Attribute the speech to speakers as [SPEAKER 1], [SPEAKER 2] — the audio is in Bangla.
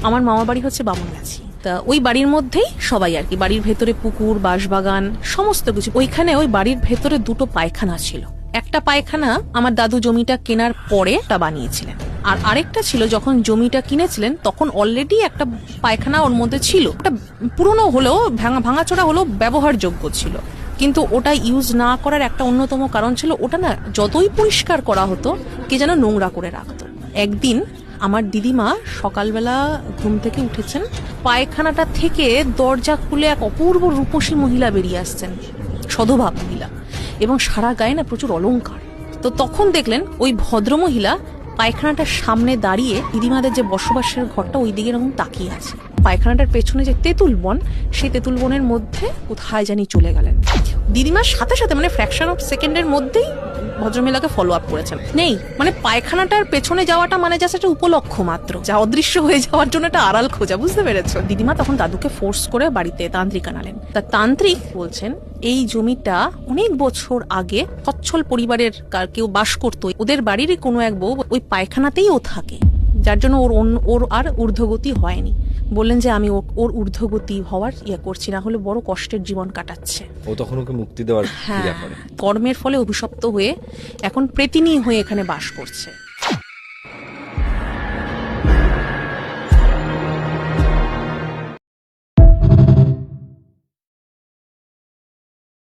[SPEAKER 1] আমার মামার বাড়ি হচ্ছে বামনগাছি। তা ওই বাড়ির মধ্যেই সবাই আর কি, বাড়ির ভেতরে পুকুর, বাঁশবাগান, সমস্ত কিছু। ওইখানে ওই বাড়ির ভেতরে দুটো পায়খানা ছিল। একটা পায়খানা আমার দাদু জমিটা কেনার পরে তা বানিয়েছিলেন, আর আরেকটা ছিল যখন জমিটা কিনেছিলেন তখন অলরেডি একটা পায়খানা ওর মধ্যে ছিল। ওটা পুরনো হলেও ভাঙাচোরা হলেও ব্যবহারযোগ্য ছিল, কিন্তু ওটা ইউজ না করার একটা অন্যতম কারণ ছিল ওটা না যতই পরিষ্কার করা হতো কে যেন নোংরা করে রাখতো। একদিন আমার দিদিমা সকালবেলা ঘুম থেকে উঠেছেন, পায়খানাটা থেকে দরজা খুলে এক অপূর্ব রূপসী মহিলা বেরিয়ে আসছেন, সধবা মহিলা, এবং সারা গায়ে না প্রচুর অলংকার। তো তখন দেখলেন ওই ভদ্রমহিলা পায়খানাটার সামনে দাঁড়িয়ে দিদিমাদের যে বসবাসের ঘরটা ওই দিকে এরকম তাকিয়ে আছে। পায়খানাটার পেছনে যে তেঁতুল বন, সেই তেঁতুল বনের মধ্যে কোথায় জানি চলে গেলেন। দিদিমার সাথে সাথে মানে ফ্র্যাকশন অফ সেকেন্ডের মধ্যেই ভদ্রমহিলাকে ফলো আপ করেছেন। নেই মানে পায়খানাটার পেছনে যাওয়াটা মানে জাস্ট একটা উপলক্ষ মাত্র, যা অদৃশ্য হয়ে যাওয়ার জন্য একটা আড়াল খোঁজা, বুঝতে পেরেছো? দিদিমা তখন দাদুকে ফোর্স করে বাড়িতে তান্ত্রিক আনালেন। তা তান্ত্রিক বলছেন এই জমিটা অনেক বছর আগে সচ্ছল পরিবারের কেউ বাস করতো, ওদের বাড়িরই কোনো এক বউ ওই পায়খানাতেই ও থাকে, যার জন্য ওর আর ঊর্ধ্বগতি হয়নি। বললেন যে আমি ওর ঊর্ধ্বগতি হওয়ার করছি, না হলে বড় কষ্টের জীবন কাটাচ্ছে।
[SPEAKER 2] ও তখন ওকে মুক্তি দেওয়ার
[SPEAKER 1] কর্মের ফলে অভিশপ্ত হয়ে এখন প্রেতিনী হয়ে এখানে বাস করছে।